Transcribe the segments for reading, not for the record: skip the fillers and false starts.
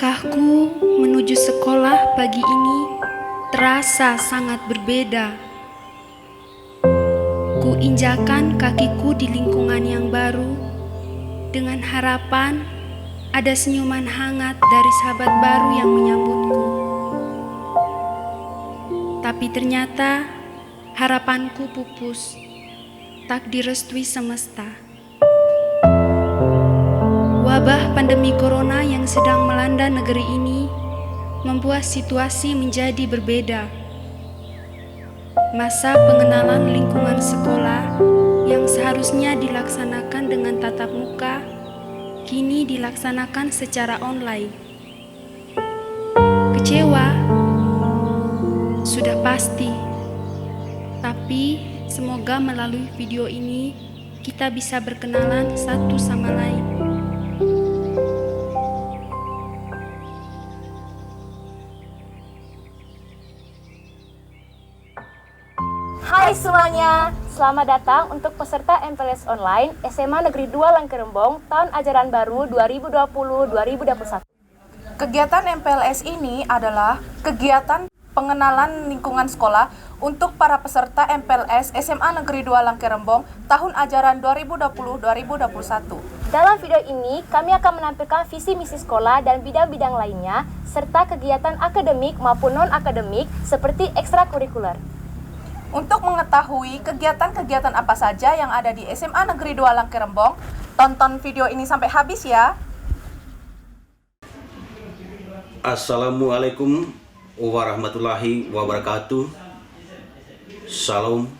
Langkahku menuju sekolah pagi ini terasa sangat berbeda. Ku injakan kakiku di lingkungan yang baru dengan harapan ada senyuman hangat dari sahabat baru yang menyambutku. Tapi ternyata harapanku pupus, tak direstui semesta. Wabah pandemi corona yang sedang melanda negeri ini membuat situasi menjadi berbeda. Masa pengenalan lingkungan sekolah yang seharusnya dilaksanakan dengan tatap muka, kini dilaksanakan secara online. Kecewa? Sudah pasti. Tapi semoga melalui video ini kita bisa berkenalan satu sama lain. Hai semuanya, selamat datang untuk peserta MPLS Online SMA Negeri 2 Langkerembong tahun ajaran baru 2020-2021. Kegiatan MPLS ini adalah kegiatan pengenalan lingkungan sekolah untuk para peserta MPLS SMA Negeri 2 Langkerembong tahun ajaran 2020-2021. Dalam video ini, kami akan menampilkan visi misi sekolah dan bidang-bidang lainnya, serta kegiatan akademik maupun non-akademik seperti ekstrakurikuler. Untuk mengetahui kegiatan-kegiatan apa saja yang ada di SMA Negeri 2 Langkerembong, tonton video ini sampai habis ya. Assalamualaikum warahmatullahi wabarakatuh. Salam.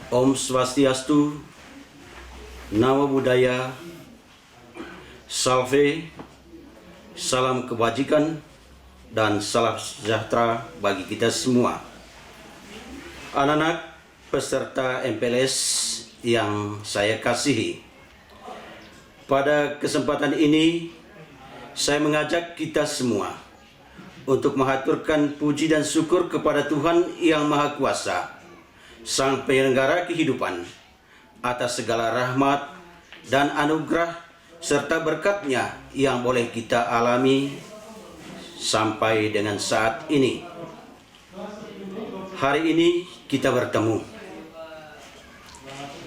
Om Swastiastu. Namo Buddhaya. Salve. Salam kebajikan dan salam sejahtera bagi kita semua. Anak-anak peserta MPLS yang saya kasihi, pada kesempatan ini saya mengajak kita semua untuk mengaturkan puji dan syukur kepada Tuhan Yang Maha Kuasa, Sang Penyelenggara kehidupan, atas segala rahmat dan anugerah serta berkat-Nya yang boleh kita alami sampai dengan saat ini. Hari ini kita bertemu.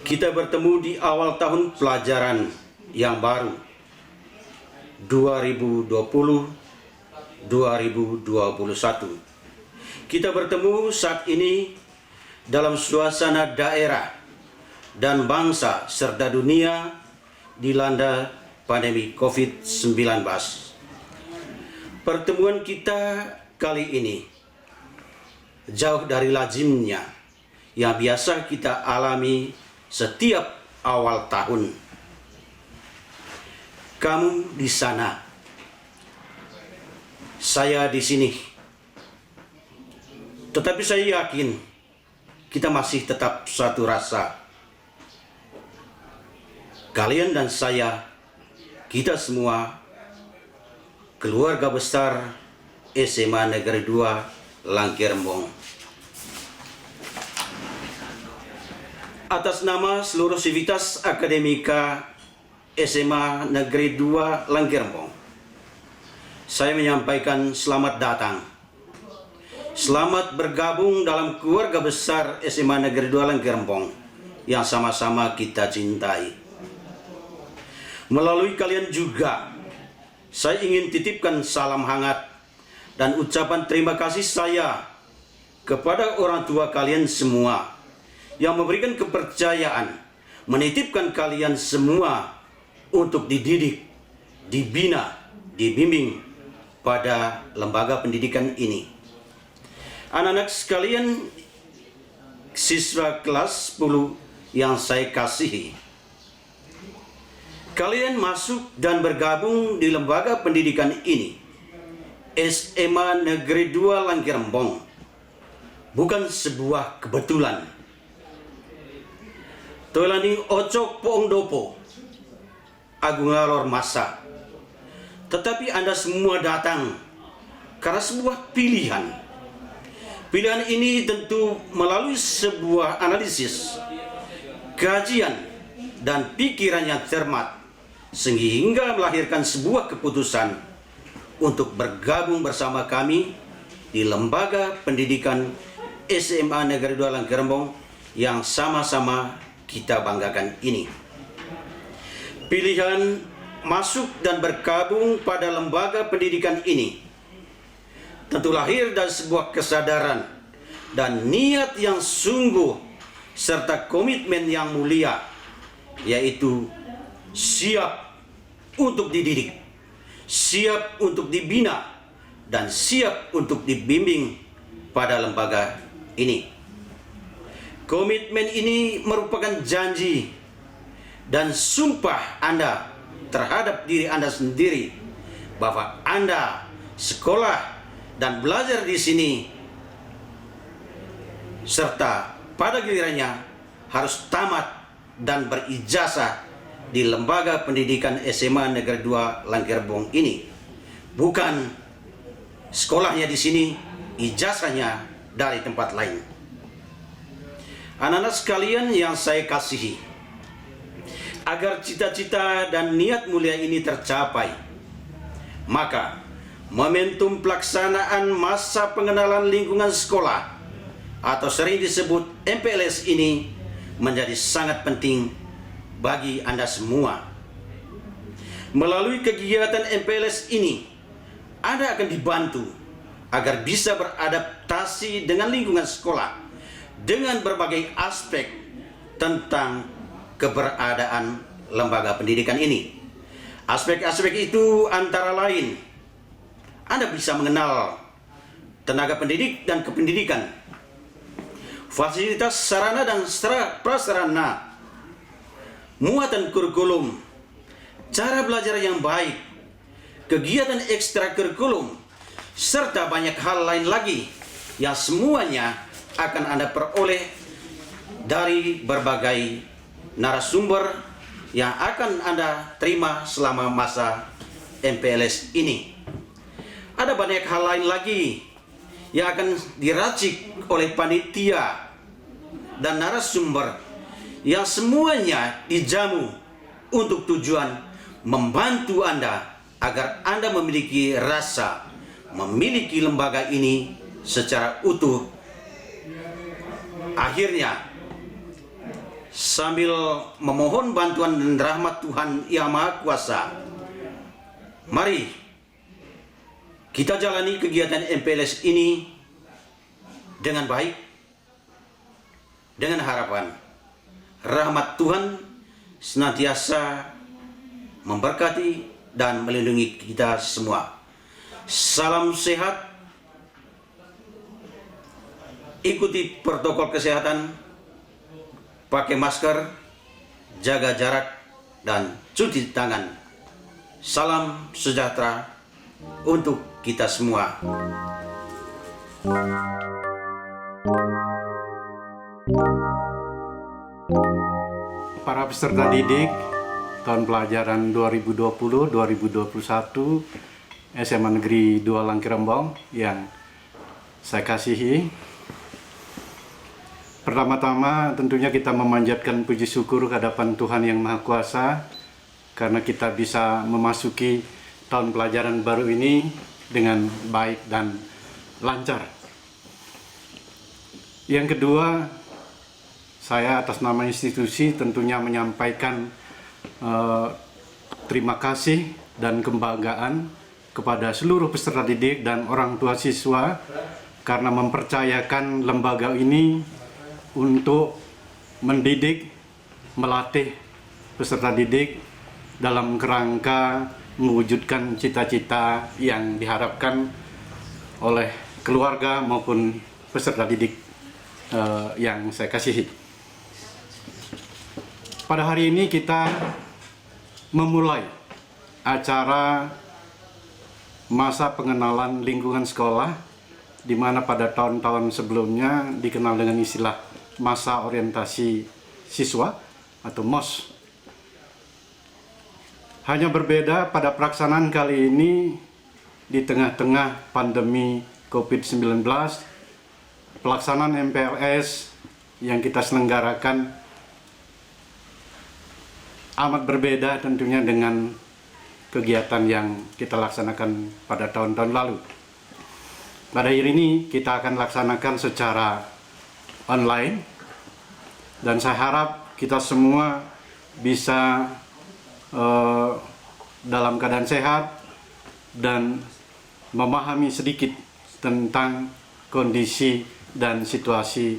Kita bertemu di awal tahun pelajaran yang baru 2020-2021. Kita bertemu saat ini dalam suasana daerah dan bangsa serta dunia dilanda pandemi COVID-19. Pertemuan kita kali ini jauh dari lazimnya yang biasa kita alami setiap awal tahun. Kamu di sana, saya di sini. Tetapi saya yakin kita masih tetap satu rasa. Kalian dan saya, kita semua keluarga besar SMA Negeri 2 Langkerembong. Atas nama seluruh sivitas akademika SMA Negeri 2 Langkerembong, saya menyampaikan selamat datang. Selamat bergabung dalam keluarga besar SMA Negeri 2 Langkerembong yang sama-sama kita cintai. Melalui kalian juga, saya ingin titipkan salam hangat dan ucapan terima kasih saya kepada orang tua kalian semua yang memberikan kepercayaan, menitipkan kalian semua untuk dididik, dibina, dibimbing pada lembaga pendidikan ini. Anak-anak sekalian, siswa kelas 10 yang saya kasihi, kalian masuk dan bergabung di lembaga pendidikan ini, SMA Negeri 2 Langkerembong, bukan sebuah kebetulan. Toilani ocok poong dopo, agung lalor masa. Tetapi Anda semua datang karena sebuah pilihan. Pilihan ini tentu melalui sebuah analisis, kajian, dan pikiran yang cermat, sehingga melahirkan sebuah keputusan untuk bergabung bersama kami di Lembaga Pendidikan SMA Negeri 2 Langkerembong yang sama-sama kita banggakan ini. Pilihan masuk dan bergabung pada lembaga pendidikan ini tentu lahir dari sebuah kesadaran dan niat yang sungguh serta komitmen yang mulia, yaitu siap untuk dididik, siap untuk dibina, dan siap untuk dibimbing pada lembaga ini. Komitmen ini merupakan janji dan sumpah Anda terhadap diri Anda sendiri bahwa Anda sekolah dan belajar di sini serta pada gilirannya harus tamat dan berijazah di Lembaga Pendidikan SMA Negeri 2 Langkerembong ini. Bukan sekolahnya di sini, ijazahnya dari tempat lain. Anak-anak sekalian yang saya kasihi, agar cita-cita dan niat mulia ini tercapai, maka momentum pelaksanaan masa pengenalan lingkungan sekolah atau sering disebut MPLS ini menjadi sangat penting bagi Anda semua. Melalui kegiatan MPLS ini, Anda akan dibantu agar bisa beradaptasi dengan lingkungan sekolah dengan berbagai aspek tentang keberadaan lembaga pendidikan ini. Aspek-aspek itu antara lain, Anda bisa mengenal tenaga pendidik dan kependidikan, fasilitas sarana dan prasarana, muatan kurikulum, cara belajar yang baik, kegiatan ekstrakurikulum, serta banyak hal lain lagi yang semuanya akan Anda peroleh dari berbagai narasumber yang akan Anda terima selama masa MPLS ini. Ada banyak hal lain lagi yang akan diracik oleh panitia dan narasumber yang semuanya dijamu untuk tujuan membantu Anda agar Anda memiliki rasa memiliki lembaga ini secara utuh. Akhirnya, sambil memohon bantuan dan rahmat Tuhan Yang Maha Kuasa, mari kita jalani kegiatan MPLS ini dengan baik, dengan harapan rahmat Tuhan senantiasa memberkati dan melindungi kita semua. Salam sehat, ikuti protokol kesehatan, pakai masker, jaga jarak, dan cuci tangan. Salam sejahtera untuk kita semua. Para peserta didik tahun pelajaran 2020-2021 SMA Negeri 2 Langkerembong yang saya kasihi, pertama-tama tentunya kita memanjatkan puji syukur kehadapan Tuhan Yang Maha Kuasa karena kita bisa memasuki tahun pelajaran baru ini dengan baik dan lancar. Yang kedua, saya atas nama institusi tentunya menyampaikan terima kasih dan kebanggaan kepada seluruh peserta didik dan orang tua siswa karena mempercayakan lembaga ini untuk mendidik, melatih peserta didik dalam kerangka mewujudkan cita-cita yang diharapkan oleh keluarga maupun peserta didik yang saya kasihi. Pada hari ini kita memulai acara masa pengenalan lingkungan sekolah, di mana pada tahun-tahun sebelumnya dikenal dengan istilah masa orientasi siswa atau MOS. Hanya berbeda pada pelaksanaan kali ini di tengah-tengah pandemi COVID-19, pelaksanaan MPLS yang kita selenggarakan amat berbeda tentunya dengan kegiatan yang kita laksanakan pada tahun-tahun lalu. Pada hari ini kita akan laksanakan secara online dan saya harap kita semua bisa dalam keadaan sehat dan memahami sedikit tentang kondisi dan situasi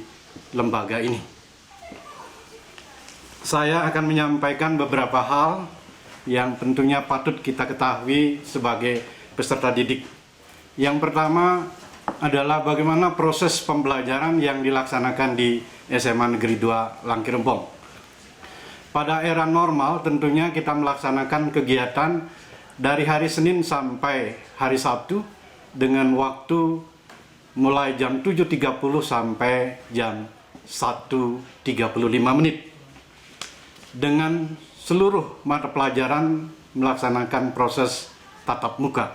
lembaga ini. Saya akan menyampaikan beberapa hal yang tentunya patut kita ketahui sebagai peserta didik. Yang pertama adalah bagaimana proses pembelajaran yang dilaksanakan di SMA Negeri 2 Langkirembong. Pada era normal tentunya kita melaksanakan kegiatan dari hari Senin sampai hari Sabtu dengan waktu mulai jam 7.30 sampai jam 1.35 menit. Dengan seluruh mata pelajaran melaksanakan proses tatap muka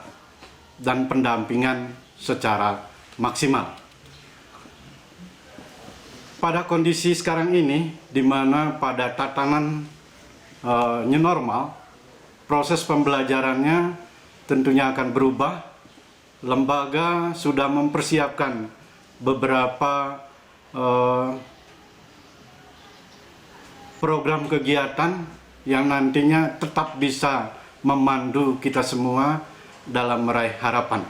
dan pendampingan secara maksimal. Pada kondisi sekarang ini, di mana pada tatanan new normal, proses pembelajarannya tentunya akan berubah. Lembaga sudah mempersiapkan beberapa program kegiatan yang nantinya tetap bisa memandu kita semua dalam meraih harapan.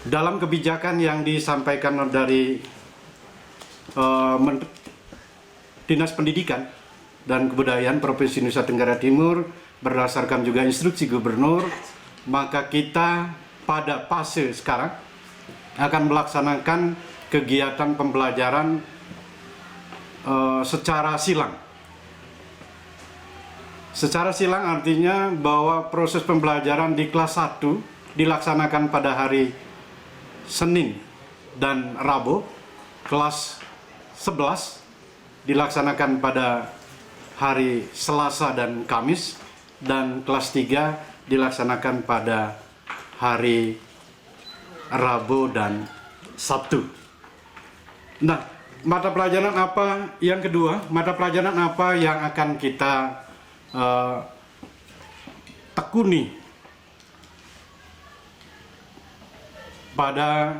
Dalam kebijakan yang disampaikan dari Dinas Pendidikan dan Kebudayaan Provinsi Nusa Tenggara Timur berdasarkan juga instruksi gubernur, maka kita pada fase sekarang akan melaksanakan kegiatan pembelajaran secara silang. Secara silang artinya bahwa proses pembelajaran di kelas 1 dilaksanakan pada hari Senin dan Rabu, kelas 11 dilaksanakan pada hari Selasa dan Kamis, dan kelas 3 dilaksanakan pada hari Rabu dan Sabtu. Nah, mata pelajaran apa yang kedua? Mata pelajaran apa yang akan kita tekuni pada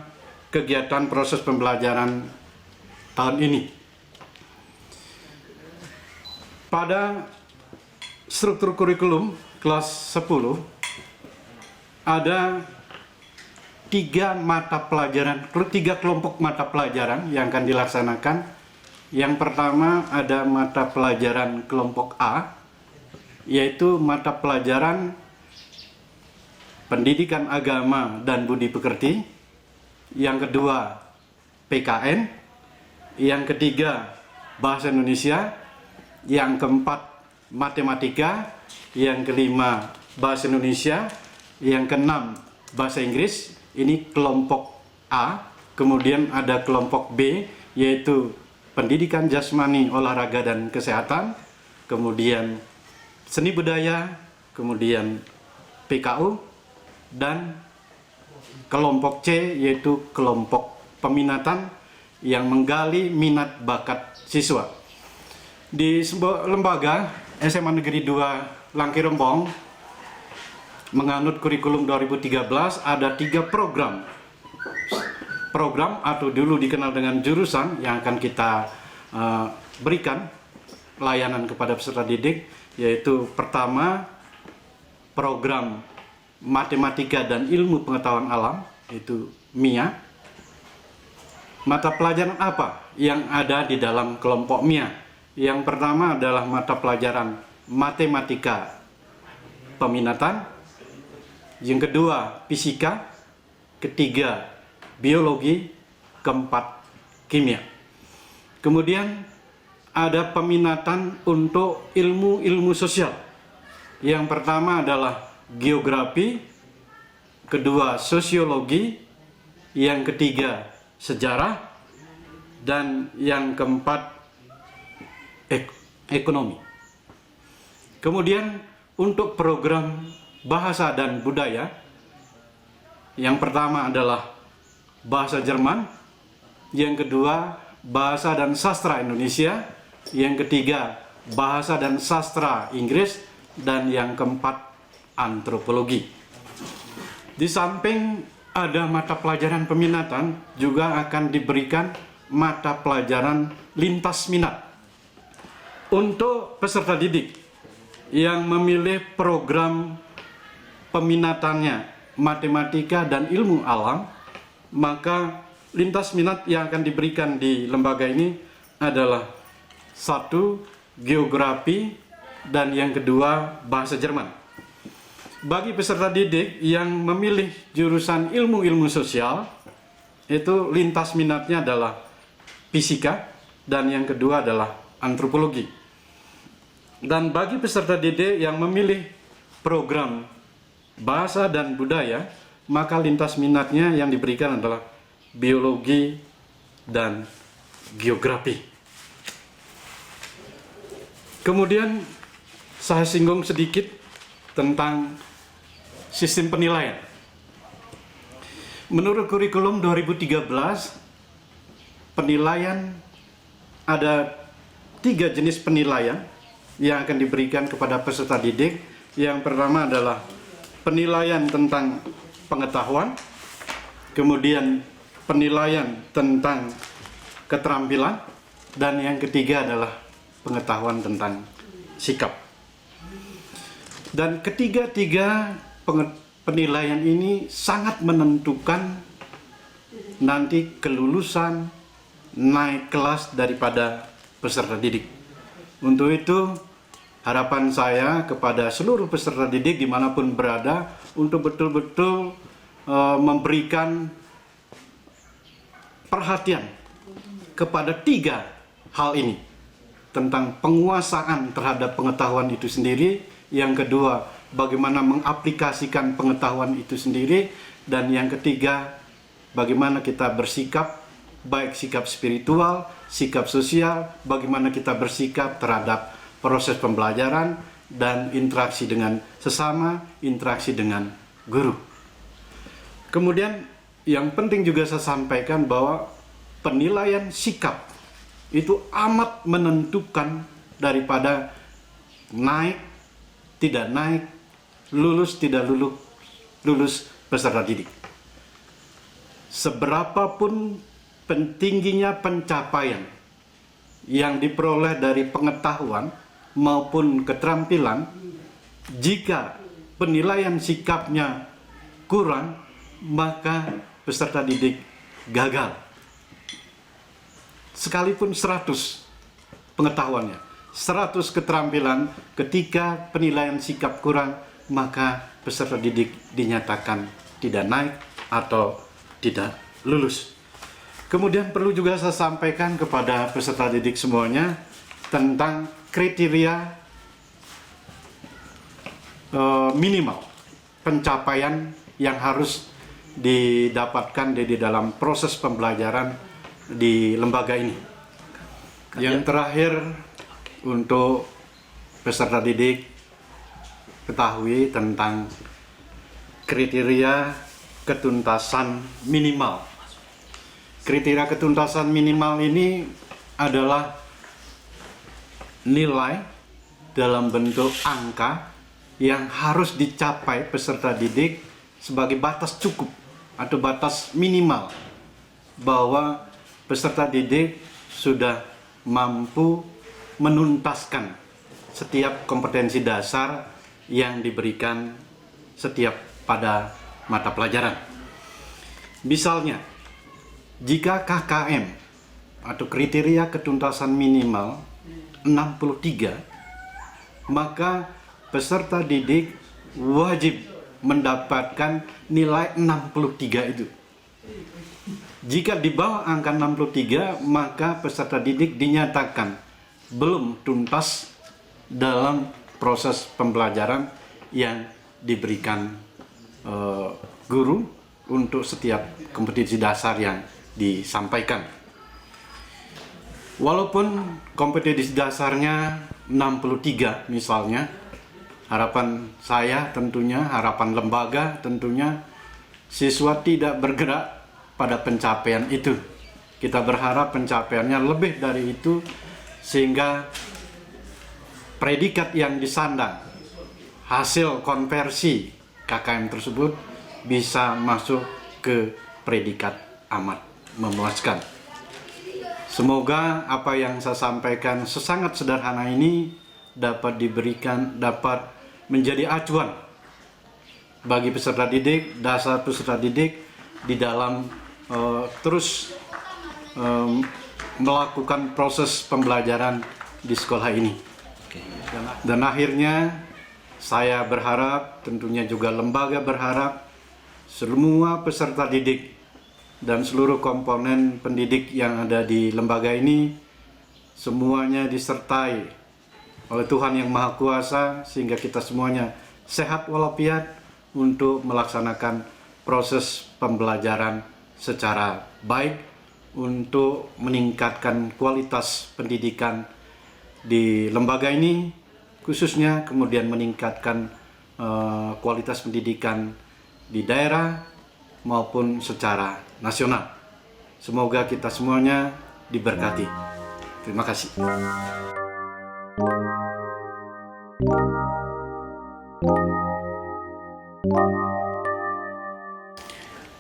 kegiatan proses pembelajaran tahun ini? Pada struktur kurikulum kelas 10 ada 3 kelompok mata pelajaran yang akan dilaksanakan. Yang pertama ada mata pelajaran kelompok A, yaitu mata pelajaran Pendidikan Agama dan Budi Pekerti. Yang kedua PKN. Yang ketiga Bahasa Indonesia. Yang keempat Matematika. Yang kelima Bahasa Indonesia. Yang keenam Bahasa Inggris. Ini kelompok A. Kemudian ada kelompok B, yaitu Pendidikan Jasmani, Olahraga dan Kesehatan. Kemudian Seni Budaya. Kemudian PKU. Dan kelompok C, yaitu kelompok peminatan yang menggali minat bakat siswa. Di sebuah lembaga SMA Negeri 2 Langkirembong menganut kurikulum 2013 ada 3 program atau dulu dikenal dengan jurusan yang akan kita berikan layanan kepada peserta didik, yaitu pertama program Matematika dan Ilmu Pengetahuan Alam, yaitu MIA. Mata pelajaran apa yang ada di dalam kelompok MIA? Yang pertama adalah mata pelajaran Matematika Peminatan. Yang kedua Fisika. Ketiga Biologi. Keempat Kimia. Kemudian ada peminatan untuk ilmu-ilmu sosial. Yang pertama adalah Geografi, kedua Sosiologi, yang ketiga Sejarah, dan yang keempat Ekonomi. Kemudian untuk program Bahasa dan Budaya, yang pertama adalah Bahasa Jerman, yang kedua Bahasa dan Sastra Indonesia, yang ketiga Bahasa dan Sastra Inggris, dan yang keempat antropologi. Di samping ada mata pelajaran peminatan, juga akan diberikan mata pelajaran lintas minat untuk peserta didik yang memilih program peminatannya matematika dan ilmu alam. Maka lintas minat yang akan diberikan di lembaga ini adalah satu, geografi, dan yang kedua, bahasa Jerman. Bagi peserta didik yang memilih jurusan ilmu-ilmu sosial, itu lintas minatnya adalah fisika, dan yang kedua adalah antropologi. Dan bagi peserta didik yang memilih program bahasa dan budaya, maka lintas minatnya yang diberikan adalah biologi dan geografi. Kemudian saya singgung sedikit tentang sistem penilaian. Menurut kurikulum 2013, penilaian ada 3 jenis penilaian yang akan diberikan kepada peserta didik. Yang pertama adalah penilaian tentang pengetahuan, kemudian penilaian tentang keterampilan, dan yang ketiga adalah pengetahuan tentang sikap. Dan ketiga-tiga penilaian ini sangat menentukan nanti kelulusan naik kelas daripada peserta didik. Untuk itu, harapan saya kepada seluruh peserta didik dimanapun berada untuk betul-betul memberikan perhatian kepada 3 hal ini. Tentang penguasaan terhadap pengetahuan itu sendiri, yang kedua, bagaimana mengaplikasikan pengetahuan itu sendiri, dan yang ketiga, bagaimana kita bersikap, baik sikap spiritual, sikap sosial, bagaimana kita bersikap terhadap proses pembelajaran dan interaksi dengan sesama, interaksi dengan guru. Kemudian yang penting juga saya sampaikan bahwa penilaian sikap itu amat menentukan daripada naik, tidak naik, lulus, tidak lulus peserta didik. Seberapapun tingginya pencapaian yang diperoleh dari pengetahuan maupun keterampilan, jika penilaian sikapnya kurang, maka peserta didik gagal. Sekalipun 100 pengetahuannya, 100 keterampilan, ketika penilaian sikap kurang, maka peserta didik dinyatakan tidak naik atau tidak lulus. Kemudian perlu juga saya sampaikan kepada peserta didik semuanya tentang kriteria minimal pencapaian yang harus didapatkan di dalam proses pembelajaran di lembaga ini. Yang terakhir, untuk peserta didik ketahui tentang kriteria ketuntasan minimal. Kriteria ketuntasan minimal ini adalah nilai dalam bentuk angka yang harus dicapai peserta didik sebagai batas cukup atau batas minimal bahwa peserta didik sudah mampu menuntaskan setiap kompetensi dasar yang diberikan setiap pada mata pelajaran. Misalnya, jika KKM atau kriteria ketuntasan minimal 63, maka peserta didik wajib mendapatkan nilai 63 itu. Jika di bawah angka 63, maka peserta didik dinyatakan belum tuntas dalam proses pembelajaran yang diberikan guru untuk setiap kompetensi dasar yang disampaikan. Walaupun kompetensi dasarnya 63 misalnya, harapan saya tentunya, harapan lembaga tentunya, siswa tidak bergerak pada pencapaian itu. Kita berharap pencapaiannya lebih dari itu, sehingga predikat yang disandang hasil konversi KKM tersebut bisa masuk ke predikat amat memuaskan. Semoga apa yang saya sampaikan sesangat sederhana ini dapat menjadi acuan bagi peserta didik, dasar peserta didik di dalam terus melakukan proses pembelajaran di sekolah ini. Dan akhirnya saya berharap, tentunya juga lembaga berharap, semua peserta didik dan seluruh komponen pendidik yang ada di lembaga ini semuanya disertai oleh Tuhan Yang Maha Kuasa sehingga kita semuanya sehat walafiat untuk melaksanakan proses pembelajaran secara baik untuk meningkatkan kualitas pendidikan di lembaga ini, khususnya kemudian meningkatkan kualitas pendidikan di daerah maupun secara nasional. Semoga kita semuanya diberkati. Terima kasih.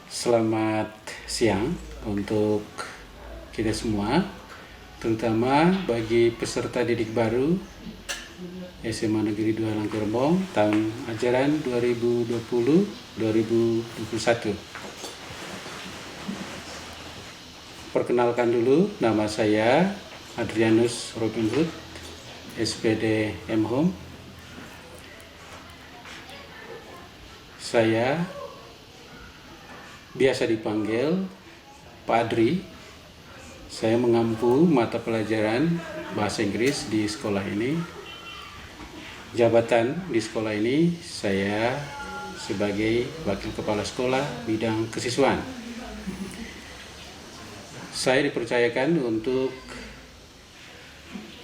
Selamat siang untuk kita semua, terutama bagi peserta didik baru SMA Negeri 2 Langkerembong tahun ajaran 2020-2021. Perkenalkan dulu, nama saya Adrianus Robin Hood, SPD M.Hom. Saya biasa dipanggil Pak Adri. Saya mengampu mata pelajaran bahasa Inggris di sekolah ini. Jabatan di sekolah ini saya sebagai Wakil Kepala Sekolah bidang kesiswaan. Saya dipercayakan untuk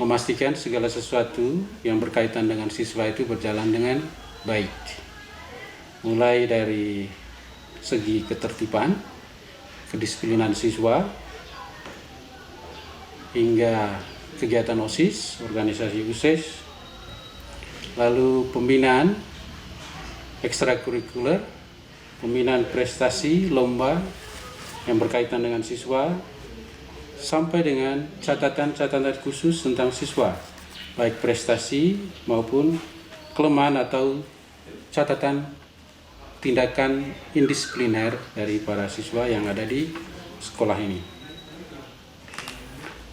memastikan segala sesuatu yang berkaitan dengan siswa itu berjalan dengan baik. Mulai dari segi ketertiban, kedisiplinan siswa, hingga kegiatan OSIS, organisasi USES, lalu pembinaan ekstrakurikuler, pembinaan prestasi, lomba yang berkaitan dengan siswa, sampai dengan catatan-catatan khusus tentang siswa, baik prestasi maupun kelemahan atau catatan tindakan indisipliner dari para siswa yang ada di sekolah ini.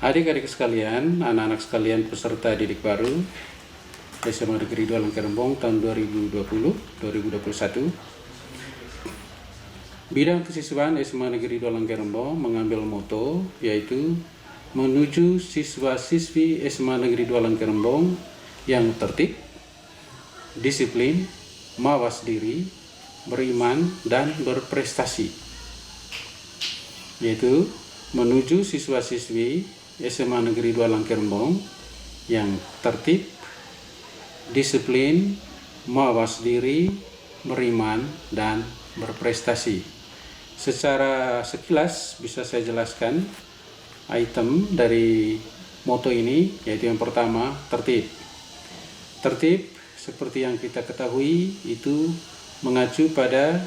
Adik-adik sekalian, anak-anak sekalian peserta didik baru SMA Negeri 2 Langkerembong tahun 2020-2021. Bidang kesiswaan SMA Negeri 2 Langkerembong mengambil moto yaitu menuju siswa-siswi SMA Negeri 2 Langkerembong yang tertib, disiplin, mawas diri, beriman, dan berprestasi. Yaitu menuju siswa-siswi SMA Negeri 2 Langkerembong yang tertib, disiplin, mawas diri, beriman, dan berprestasi. Secara sekilas bisa saya jelaskan item dari moto ini, yaitu yang pertama, tertib. Tertib seperti yang kita ketahui itu mengacu pada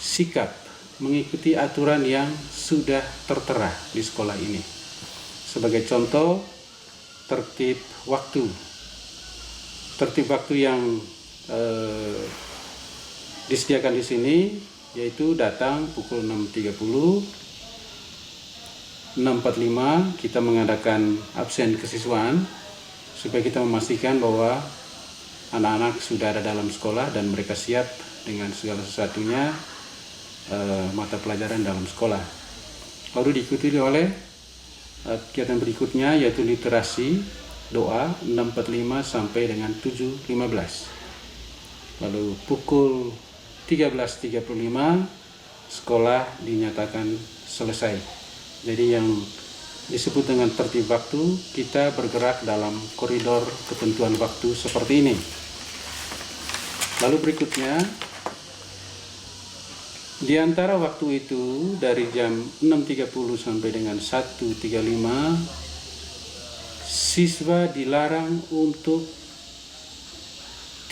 sikap mengikuti aturan yang sudah tertera di sekolah ini. Sebagai contoh, tertib waktu. Tertib waktu yang disediakan di sini yaitu datang pukul 6.30, 6.45 kita mengadakan absen kesiswaan supaya kita memastikan bahwa anak-anak sudah ada dalam sekolah dan mereka siap dengan segala sesuatunya mata pelajaran dalam sekolah. Lalu diikuti oleh kegiatan berikutnya yaitu literasi doa 6.45 sampai dengan 7.15. Lalu pukul 13.35 sekolah dinyatakan selesai. Jadi yang disebut dengan tertib waktu, kita bergerak dalam koridor ketentuan waktu seperti ini. Lalu berikutnya, di antara waktu itu dari jam 6.30 sampai dengan 1.35 siswa dilarang untuk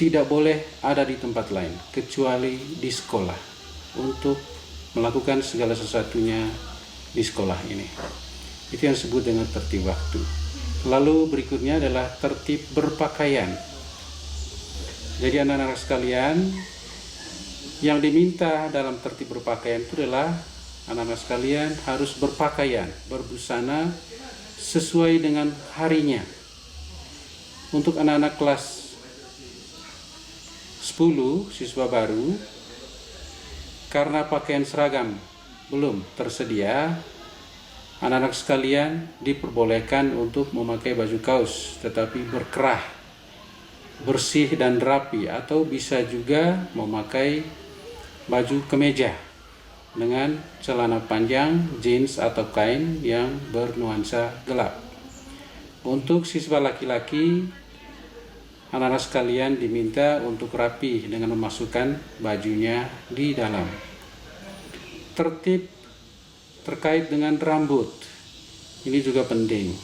tidak boleh ada di tempat lain kecuali di sekolah untuk melakukan segala sesuatunya di sekolah ini. Itu yang disebut dengan tertib waktu. Lalu berikutnya adalah tertib berpakaian. Jadi anak-anak sekalian, yang diminta dalam tertib berpakaian itu adalah anak-anak sekalian harus berpakaian, berbusana sesuai dengan harinya. Untuk anak-anak kelas 10 siswa baru, karena pakaian seragam belum tersedia, anak-anak sekalian diperbolehkan untuk memakai baju kaos tetapi berkerah, bersih dan rapi, atau bisa juga memakai baju kemeja dengan celana panjang, jeans atau kain yang bernuansa gelap. Untuk siswa laki-laki, anak-anak sekalian diminta untuk rapi dengan memasukkan bajunya di dalam. Tertib terkait dengan rambut, ini juga penting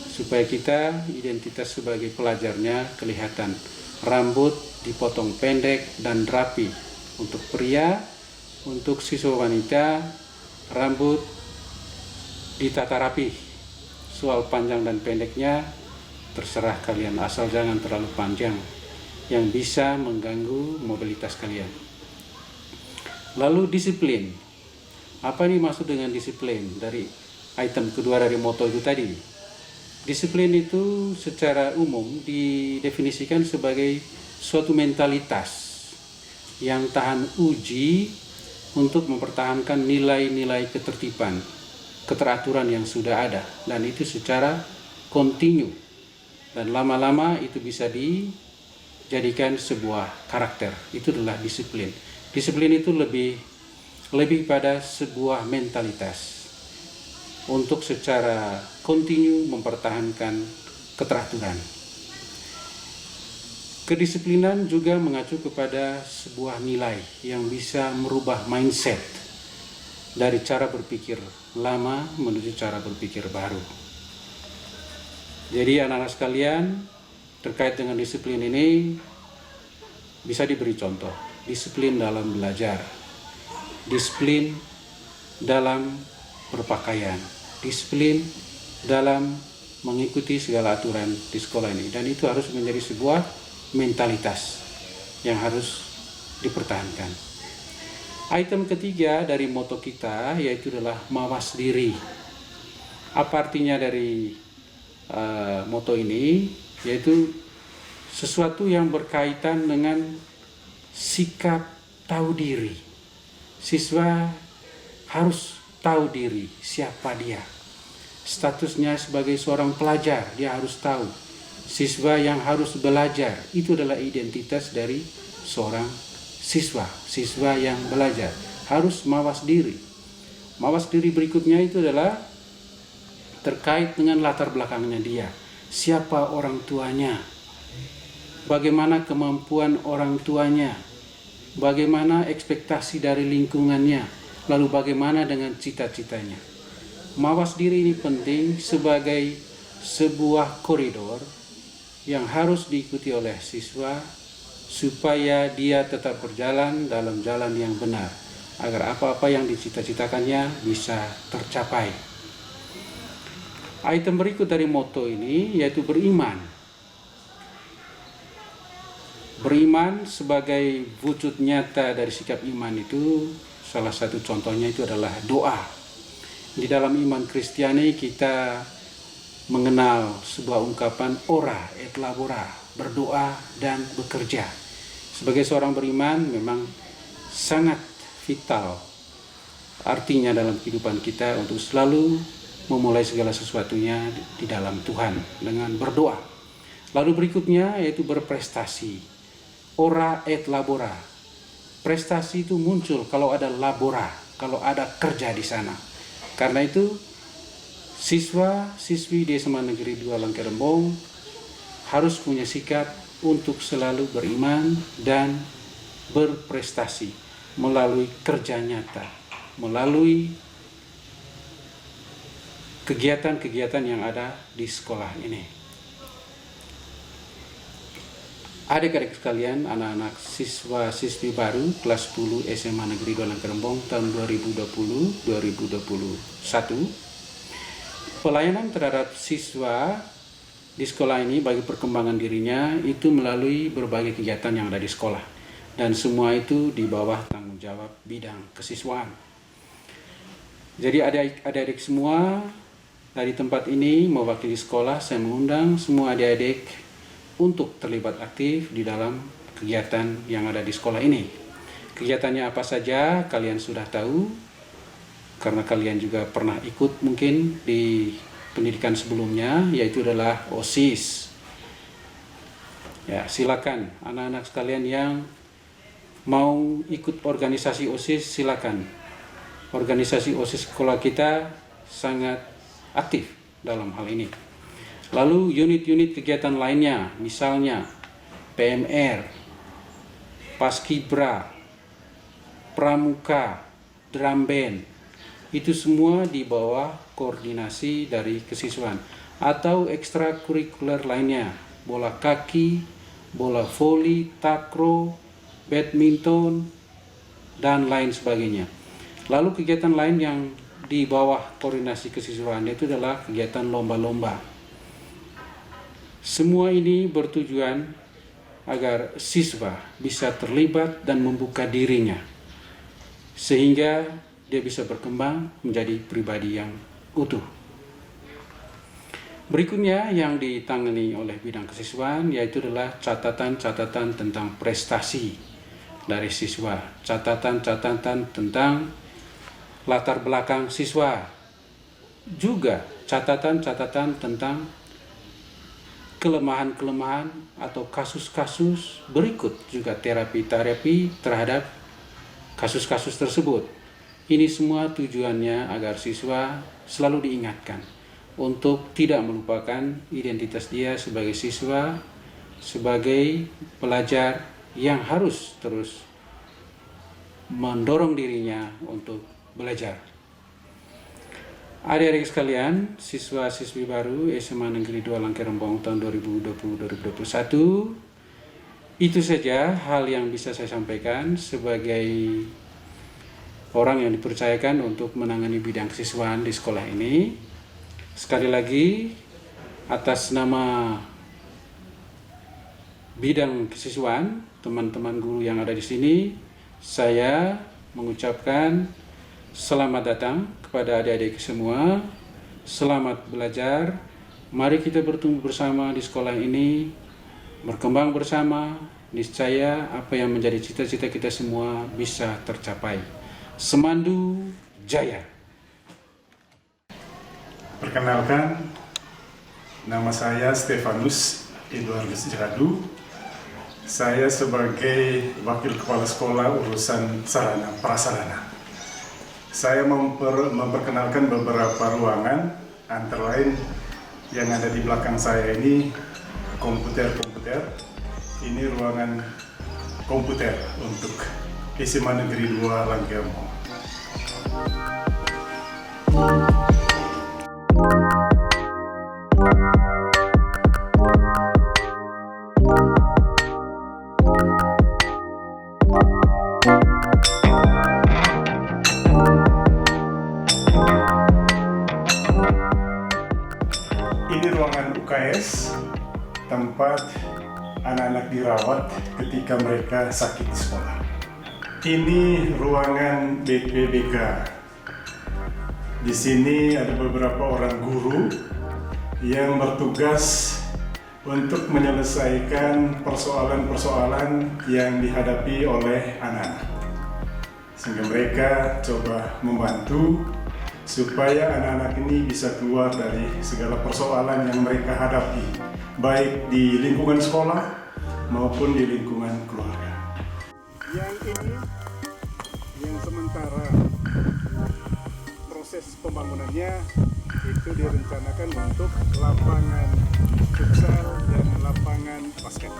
supaya kita identitas sebagai pelajarnya kelihatan. Rambut dipotong pendek dan rapi. Untuk pria, untuk siswa wanita, rambut ditata rapi. Soal panjang dan pendeknya terserah kalian, asal jangan terlalu panjang yang bisa mengganggu mobilitas kalian. Lalu disiplin. Apa ini maksud dengan disiplin? Dari item kedua dari moto itu tadi. Disiplin itu secara umum didefinisikan sebagai suatu mentalitas yang tahan uji untuk mempertahankan nilai-nilai ketertiban, keteraturan yang sudah ada, dan itu secara kontinu. Dan lama-lama itu bisa dijadikan sebuah karakter. Itu adalah disiplin. Disiplin itu lebih pada sebuah mentalitas untuk secara kontinu mempertahankan keteraturan. Kedisiplinan juga mengacu kepada sebuah nilai yang bisa merubah mindset dari cara berpikir lama menuju cara berpikir baru. Jadi anak-anak sekalian, terkait dengan disiplin ini bisa diberi contoh. Disiplin dalam belajar, disiplin dalam berpakaian, disiplin dalam mengikuti segala aturan di sekolah ini. Dan itu harus menjadi sebuah mentalitas yang harus dipertahankan. Item ketiga dari moto kita yaitu adalah mawas diri. Apa artinya dari moto ini? Yaitu sesuatu yang berkaitan dengan sikap tahu diri. Siswa harus tahu diri, siapa dia. Statusnya sebagai seorang pelajar, dia harus tahu. Siswa yang harus belajar, itu adalah identitas dari seorang siswa. Siswa yang belajar harus mawas diri. Mawas diri berikutnya itu adalah terkait dengan latar belakangnya dia. Siapa orang tuanya? Bagaimana kemampuan orang tuanya? Bagaimana ekspektasi dari lingkungannya? Lalu bagaimana dengan cita-citanya? Mawas diri ini penting sebagai sebuah koridor yang harus diikuti oleh siswa supaya dia tetap berjalan dalam jalan yang benar, agar apa-apa yang dicita-citakannya bisa tercapai. Item berikut dari moto ini yaitu beriman. Beriman sebagai wujud nyata dari sikap iman itu, salah satu contohnya itu adalah doa. Di dalam iman Kristiani kita mengenal sebuah ungkapan ora et labora, berdoa dan bekerja. Sebagai seorang beriman memang sangat vital artinya dalam kehidupan kita untuk selalu memulai segala sesuatunya di dalam Tuhan dengan berdoa. Lalu berikutnya yaitu berprestasi. Ora et labora. Prestasi itu muncul kalau ada labora, kalau ada kerja di sana. Karena itu siswa-siswi di SMA Negeri 2 Langkerembong harus punya sikap untuk selalu beriman dan berprestasi melalui kerja nyata, melalui kegiatan-kegiatan yang ada di sekolah ini. Adik-adik sekalian, anak-anak siswa-siswi baru kelas 10 SMA Negeri 2 Langkerembong tahun 2020-2021. Pelayanan terhadap siswa di sekolah ini bagi perkembangan dirinya itu melalui berbagai kegiatan yang ada di sekolah. Dan semua itu di bawah tanggung jawab bidang kesiswaan. Jadi adik-adik semua dari tempat ini mewakili sekolah, saya mengundang semua adik-adik untuk terlibat aktif di dalam kegiatan yang ada di sekolah ini. Kegiatannya apa saja kalian sudah tahu, karena kalian juga pernah ikut mungkin di pendidikan sebelumnya, yaitu adalah OSIS. Ya, silakan anak-anak sekalian yang mau ikut organisasi OSIS, silakan. Organisasi OSIS sekolah kita sangat aktif dalam hal ini. Lalu unit-unit kegiatan lainnya, misalnya PMR, Paskibra, Pramuka, Drum Band, itu semua di bawah koordinasi dari kesiswaan. Atau ekstrakurikuler lainnya, bola kaki, bola voli, takraw, badminton, dan lain sebagainya. Lalu kegiatan lain yang di bawah koordinasi kesiswaan itu adalah kegiatan lomba-lomba. Semua ini bertujuan agar siswa bisa terlibat dan membuka dirinya, sehingga dia bisa berkembang menjadi pribadi yang utuh. Berikutnya yang ditangani oleh bidang kesiswaan yaitu adalah catatan-catatan tentang prestasi dari siswa, catatan-catatan tentang latar belakang siswa, juga catatan-catatan tentang kelemahan-kelemahan atau kasus-kasus berikut, juga terapi-terapi terhadap kasus-kasus tersebut. Ini semua tujuannya agar siswa selalu diingatkan untuk tidak melupakan identitas dia sebagai siswa, sebagai pelajar yang harus terus mendorong dirinya untuk belajar. Adik-adik sekalian, siswa-siswi baru SMA Negeri 2 Langkerembong tahun 2020-2021, itu saja hal yang bisa saya sampaikan sebagai orang yang dipercayakan untuk menangani bidang kesiswaan di sekolah ini. Sekali lagi, atas nama bidang kesiswaan, teman-teman guru yang ada di sini, saya mengucapkan selamat datang kepada adik-adik semua. Selamat belajar. Mari kita bertumbuh bersama di sekolah ini, berkembang bersama. Niscaya apa yang menjadi cita-cita kita semua bisa tercapai. Semandu Jaya. Perkenalkan, nama saya Stefanus Eduardus Jadu. Saya sebagai Wakil Kepala Sekolah urusan sarana prasarana. Saya memperkenalkan beberapa ruangan, antara lain yang ada di belakang saya ini komputer. Ini ruangan komputer untuk SMA Negeri 2 Langkerembong. Ini ruangan UKS, tempat anak-anak dirawat ketika mereka sakit di sekolah. Ini ruangan BPBK. Di sini ada beberapa orang guru yang bertugas untuk menyelesaikan persoalan-persoalan yang dihadapi oleh anak-anak. Sehingga mereka coba membantu supaya anak-anak ini bisa keluar dari segala persoalan yang mereka hadapi, baik di lingkungan sekolah maupun di lingkungan keluarga. Yang ini, yang sementara proses pembangunannya itu direncanakan untuk lapangan futsal dan lapangan basket.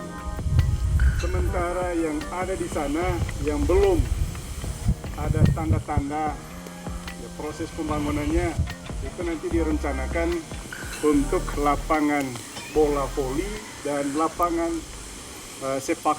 Sementara yang ada di sana yang belum ada tanda-tanda proses pembangunannya itu nanti direncanakan untuk lapangan bola voli dan lapangan sepak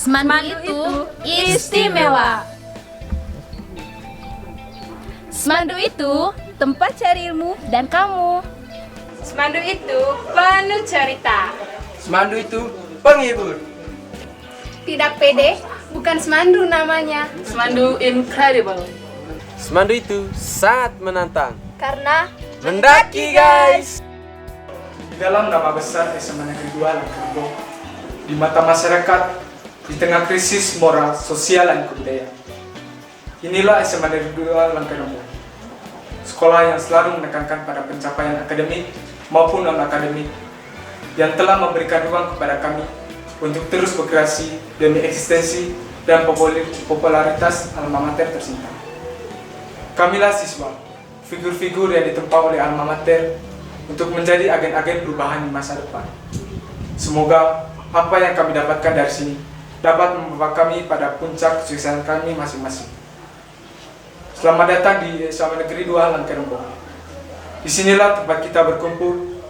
Semandu itu istimewa. Semandu itu tempat cari ilmu dan kamu. Semandu itu penuh cerita. Semandu itu penghibur. Tidak pede, bukan semandu namanya. Semandu incredible. Semandu itu sangat menantang. Karena Mendaki guys. Dalam nama besar SMA Negeri 2 Langkerembong, di mata masyarakat, di tengah krisis moral, sosial, dan kebudayaan. Inilah SMA Negeri 2 Langkerembong, sekolah yang selalu menekankan pada pencapaian akademik maupun non-akademik, yang telah memberikan ruang kepada kami untuk terus berkreasi demi eksistensi dan popularitas alma mater tercinta. Kamilah siswa, figur-figur yang ditempa oleh alma mater untuk menjadi agen-agen perubahan di masa depan. Semoga apa yang kami dapatkan dari sini dapat membawa kami pada puncak kesuksesan kami masing-masing. Selamat datang di SMA Negeri 2 Langkerembong. Disinilah tempat kita berkumpul,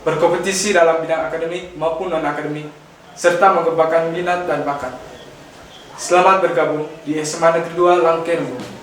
berkompetisi dalam bidang akademik maupun non-akademik, serta mengembangkan minat dan bakat. Selamat bergabung di SMA Negeri 2 Langkerembong.